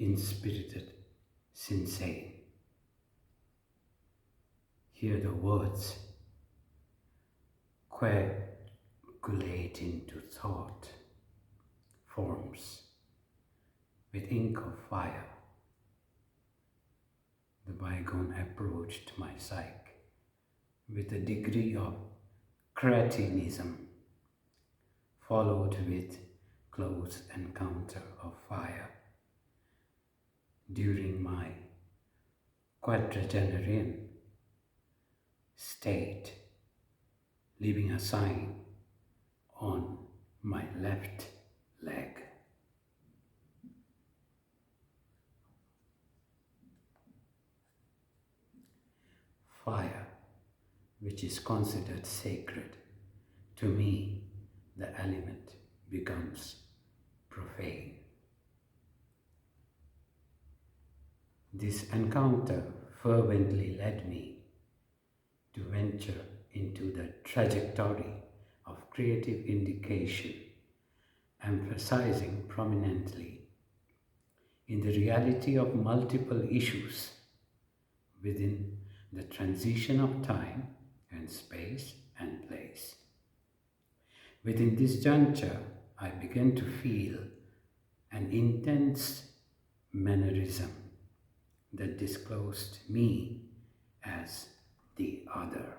Inspirited Sinsyne. Hear the words coagulate into thought forms with ink of fire. The bygone approached my psyche with a degree of cretinism, followed with close encounter of fire. During my quadragenarian state, leaving a sign on my left leg. Fire, which is considered sacred, to me, the element becomes profane. This encounter fervently led me to venture into the trajectory of creative indication, emphasizing prominently in the reality of multiple issues within the transition of time and space and place. Within this juncture, I began to feel an intense mannerism that disclosed me as the other.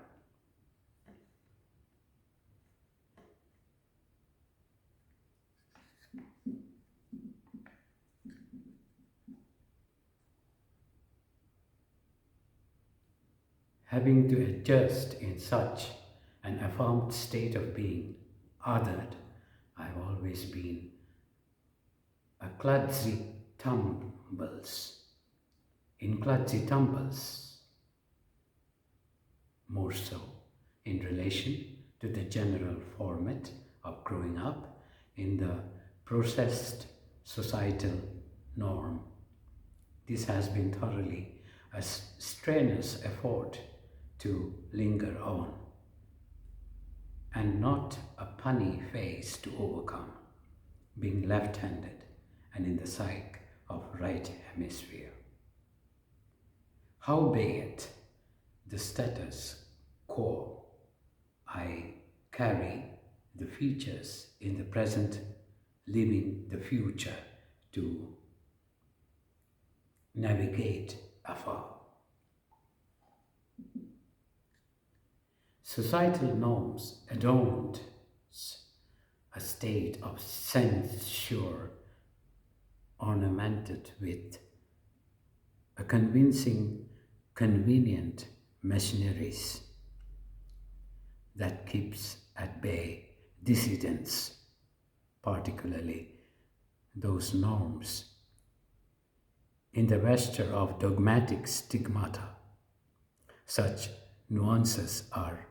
Having to adjust in such an affirmed state of being othered, I've always been a kludzy tumbles. In kludzy tumbles, more so in relation to the general format of growing up in the processed societal norm. This has been thoroughly a strenuous effort to linger on, and not a punny phase to overcome, being left-handed and in the psyche of right hemisphere. Howbeit, the status quo, I carry the features in the present, leaving the future to navigate afar. Societal norms adorned a state of censure ornamented with a convenient machineries that keeps at bay dissidents, particularly those norms in the vesture of dogmatic stigmata. Such nuances are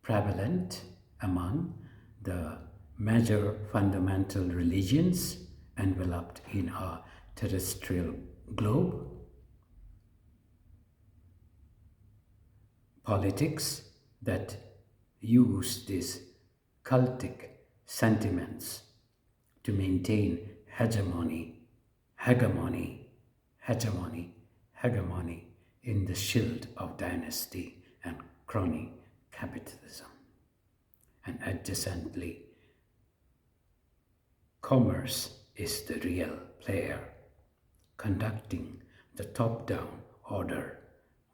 prevalent among the major fundamental religions enveloped in our terrestrial globe. Politics that use these cultic sentiments to maintain hegemony in the shield of dynasty and crony capitalism. And adjacently, commerce is the real player, conducting the top-down order,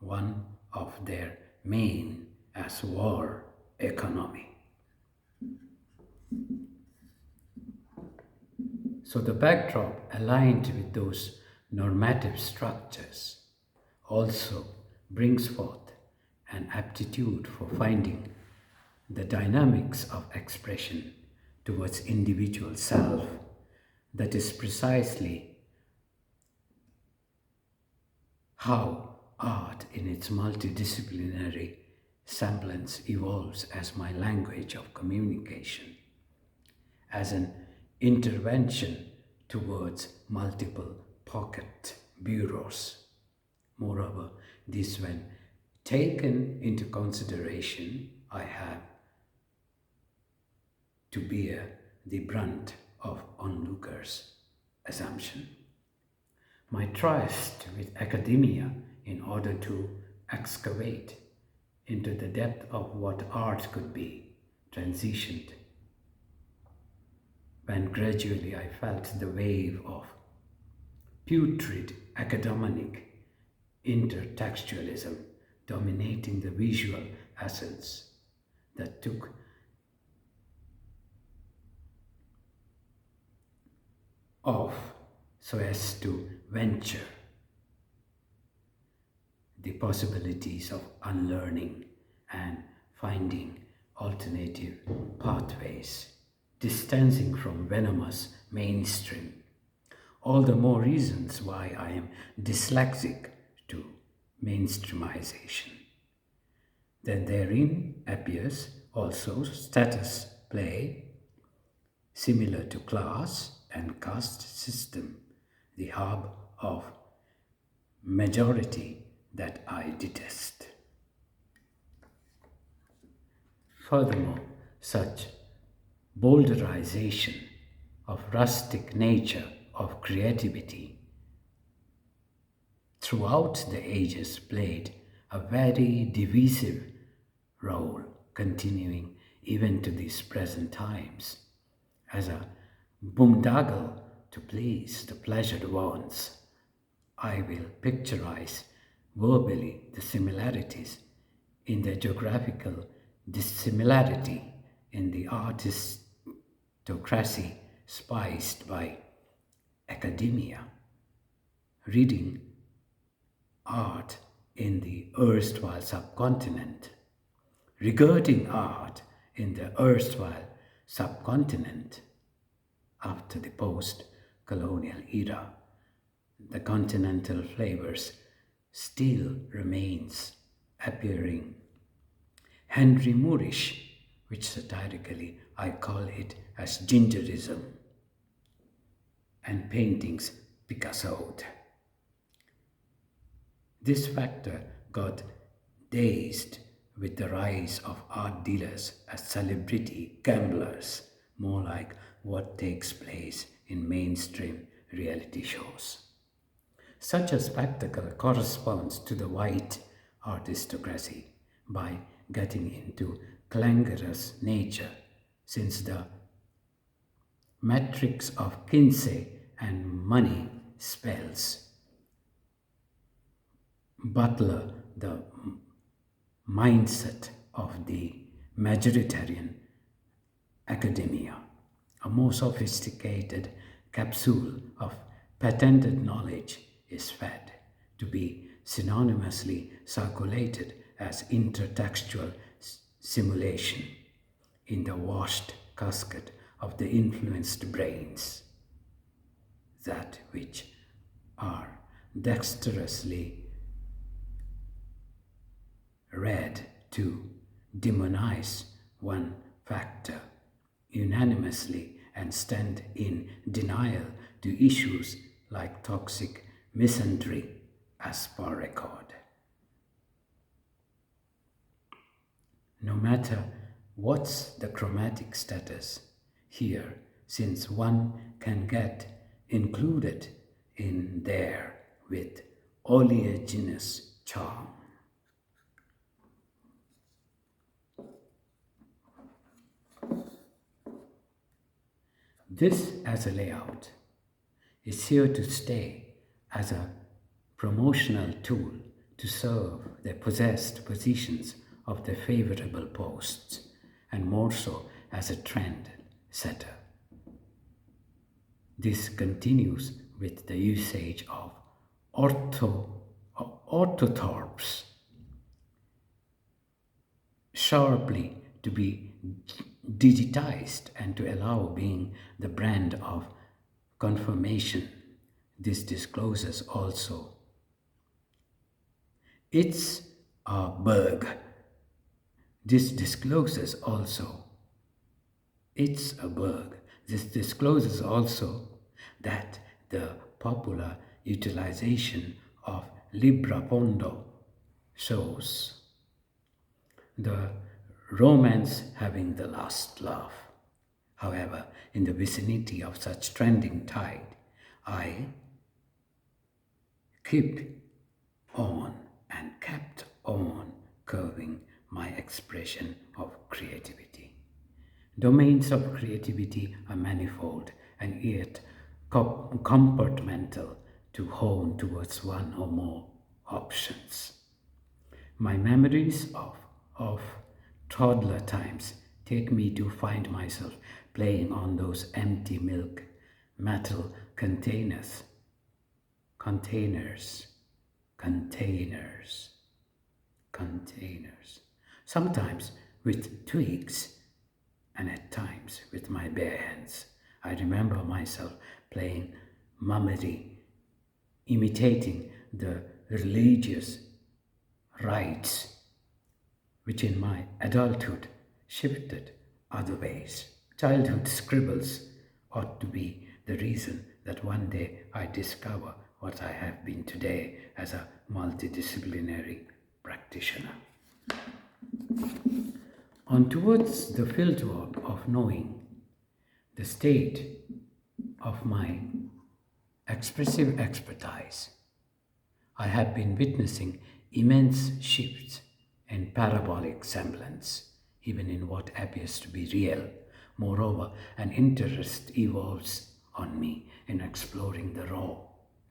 one of their main as war economy. So the backdrop aligned with those normative structures also brings forth an aptitude for finding the dynamics of expression towards individual self that is precisely how art in its multidisciplinary semblance evolves as my language of communication, as an intervention towards multiple pocket bureaus. Moreover, this when taken into consideration, I have to bear the brunt of onlookers' assumption My trust with academia in order to excavate into the depth of what art could be transitioned when gradually I felt the wave of putrid academic intertextualism dominating the visual essence that took off so as to venture the possibilities of unlearning and finding alternative pathways, distancing from venomous mainstream. All the more reasons why I am dyslexic to mainstreamization. Then therein appears also status play, similar to class and caste system, the hub of majority that I detest. Furthermore, such boulderization of rustic nature of creativity throughout the ages played a very divisive role, continuing even to these present times, as a boondoggle to please the pleasured ones. I will picturize verbally the similarities in the geographical dissimilarity in the aristocracy spiced by academia, reading art in the erstwhile subcontinent, regarding art in the erstwhile subcontinent. After the post-colonial era, the continental flavors still remains appearing. Henry Moorish, which satirically I call it as gingerism, and paintings Picassoed. This factor got dazed with the rise of art dealers as celebrity gamblers, more like what takes place in mainstream reality shows. Such a spectacle corresponds to the white aristocracy by getting into clangorous nature, since the matrix of Kinsey and money spells butler the mindset of the majoritarian academia. A more sophisticated capsule of patented knowledge is fed, to be synonymously circulated as intertextual simulation in the washed casket of the influenced brains, that which are dexterously read to demonize one factor unanimously and stand in denial to issues like toxic misandry as per record. No matter what's the chromatic status here, since one can get included in there with oleaginous charm. This as a layout is here to stay as a promotional tool to serve the possessed positions of the favorable posts, and more so as a trend setter. This continues with the usage of orthothorps, sharply to be digitized and to allow being the brand of confirmation. This discloses also it's a bug. This discloses also it's a bug. This discloses also that the popular utilization of Librapondo shows the romance having the last laugh. However, in the vicinity of such trending tide, I keep on and kept on curving my expression of creativity. Domains of creativity are manifold and yet compartmental to hone towards one or more options. My memories of toddler times take me to find myself playing on those empty milk metal containers, sometimes with twigs and at times with my bare hands. I remember myself playing mummery, imitating the religious rites which in my adulthood shifted other ways. Childhood scribbles ought to be the reason that one day I discover what I have been today as a multidisciplinary practitioner. On towards the fieldwork of knowing the state of my expressive expertise, I have been witnessing immense shifts in parabolic semblance, even in what appears to be real. Moreover, an interest evolves on me in exploring the raw,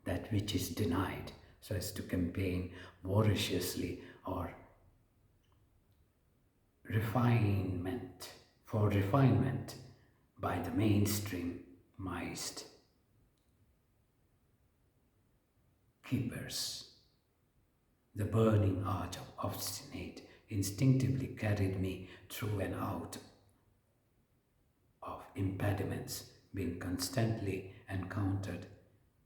that which is denied, so as to campaign voraciously or refinement by the mainstreamized keepers. The burning arch of obstinate instinctively carried me through and out of impediments, being constantly encountered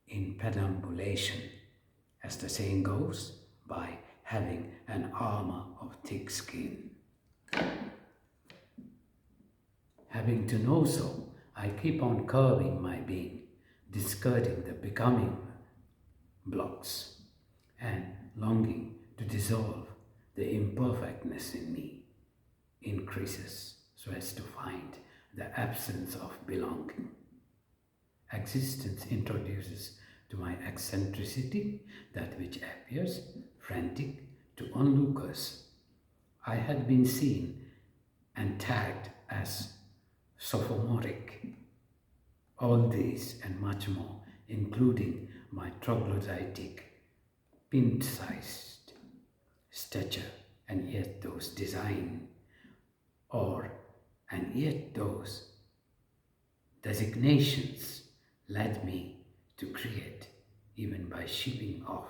in perambulation, as the saying goes, by having an armor of thick skin. Having to know so, I keep on curving my being, discarding the becoming blocks, and longing to dissolve the imperfectness in me increases so as to find the absence of belonging. Existence introduces to my eccentricity that which appears frantic to onlookers. I had been seen and tagged as sophomoric. All these and much more, including my troglodytic, pint-sized stature, and yet those designations led me to create, even by shipping off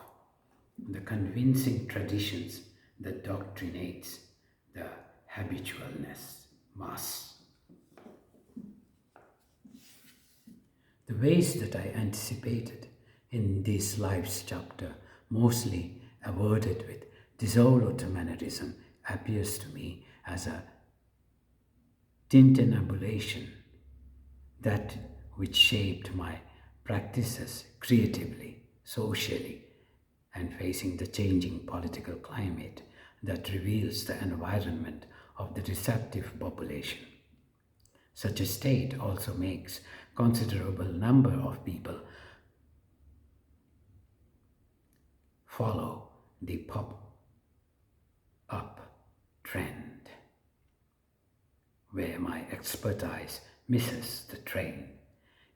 the convincing traditions that doctrinates the habitualness mass. The ways that I anticipated in this life's chapter, mostly awarded with dissolute mannerism, appears to me as a tintinabulation, that which shaped my practices creatively, socially, and facing the changing political climate that reveals the environment of the receptive population. Such a state also makes considerable number of people follow the pop-up trend, where my expertise misses the train.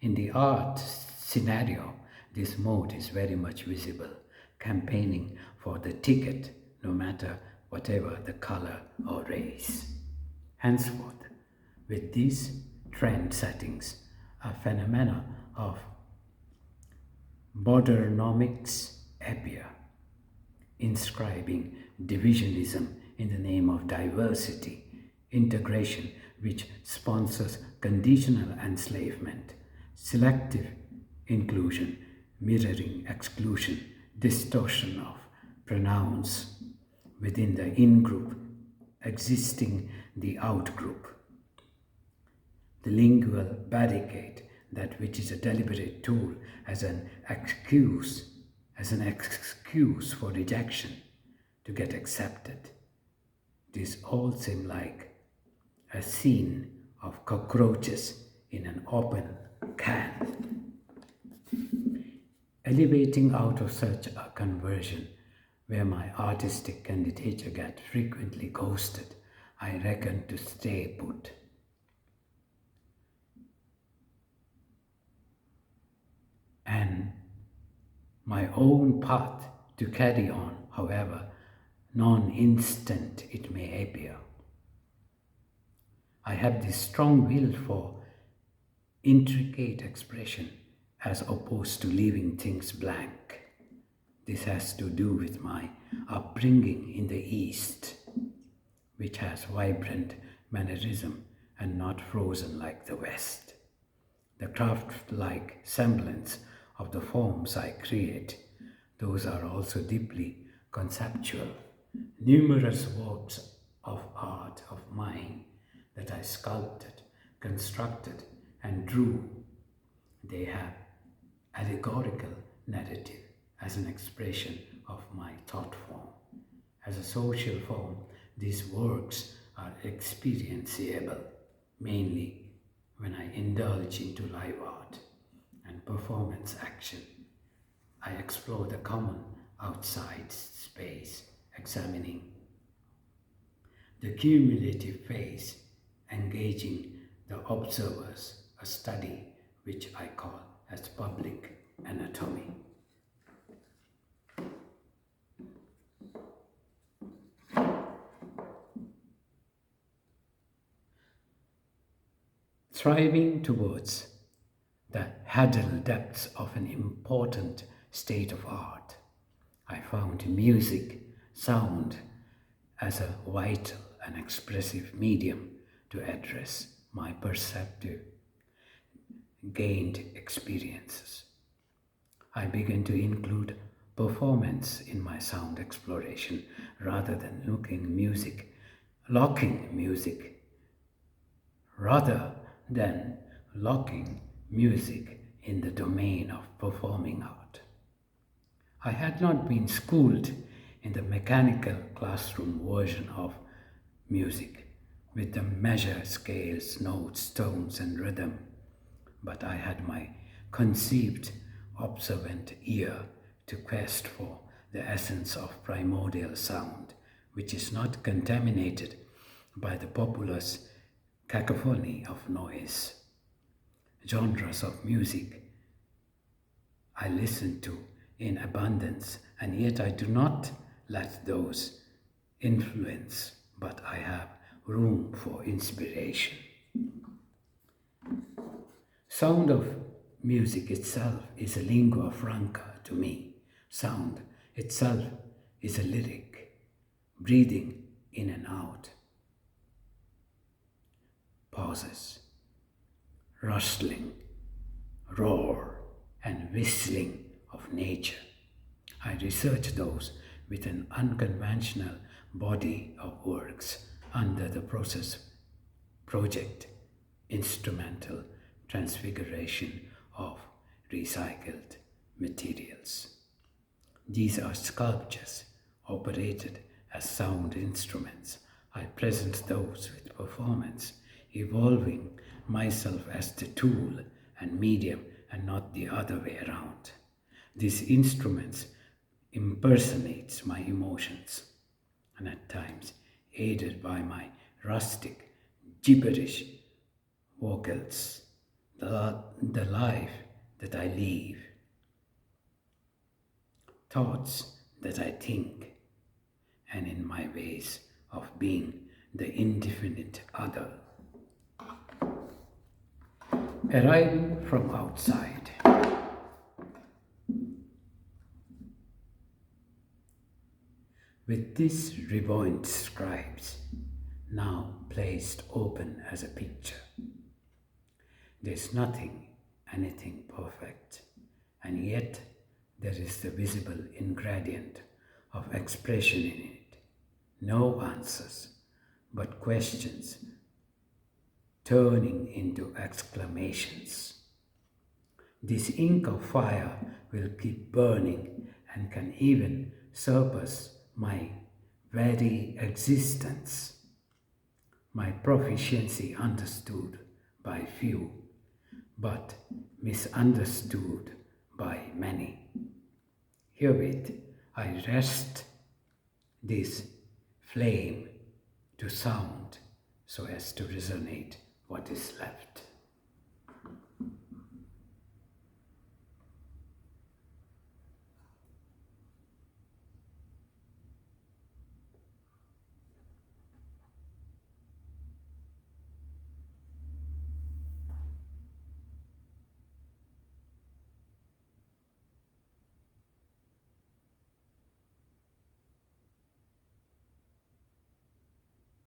In the art scenario, this mode is very much visible, campaigning for the ticket, no matter whatever the color or race. Henceforth, with these trend settings, a phenomena of bordernomics appear, inscribing divisionism in the name of diversity, integration which sponsors conditional enslavement, selective inclusion, mirroring exclusion, distortion of pronouns within the in-group, existing the out-group. The lingual barricade, that which is a deliberate tool as an excuse for rejection to get accepted. These all seem like a scene of cockroaches in an open can. Elevating out of such a conversion, where my artistic candidature get frequently ghosted, I reckon to stay put. And my own path to carry on, however non-instant it may appear. I have this strong will for intricate expression as opposed to leaving things blank. This has to do with my upbringing in the East, which has vibrant mannerism and not frozen like the West. The craft-like semblance of the forms I create, those are also deeply conceptual. Numerous works of art of mine that I sculpted, constructed, and drew, they have allegorical narrative as an expression of my thought form. As a social form, these works are experienceable, mainly when I indulge into live art and performance action. I explore the common outside space, examining the cumulative phase, engaging the observers, a study which I call as public anatomy. Striving towards the huddled depths of an important state of art, I found music, sound, as a vital and expressive medium to address my perceptive gained experiences. I began to include performance in my sound exploration rather than locking music in the domain of performing art. I had not been schooled in the mechanical classroom version of music with the measure, scales, notes, tones, and rhythm, but I had my conceived, observant ear to quest for the essence of primordial sound, which is not contaminated by the populous cacophony of noise. Genres of music I listen to in abundance, and yet I do not let those influence, but I have room for inspiration. Sound of music itself is a lingua franca to me. Sound itself is a lyric, breathing in and out, pauses, rustling, roar, and whistling of nature. I research those with an unconventional body of works under the project instrumental transfiguration of recycled materials. These are sculptures operated as sound instruments. I present those with performance, evolving myself as the tool and medium and not the other way around. These instruments impersonates my emotions, and at times aided by my rustic, gibberish vocals, the life that I live, thoughts that I think, and in my ways of being the indefinite other. Arriving from outside. With these reborn scribes, now placed open as a picture, there's anything perfect, and yet there is the visible ingredient of expression in it. No answers, but questions turning into exclamations. This ink of fire will keep burning and can even surpass my very existence. My proficiency understood by few, but misunderstood by many. Herewith, I rest this flame to sound so as to resonate what is left.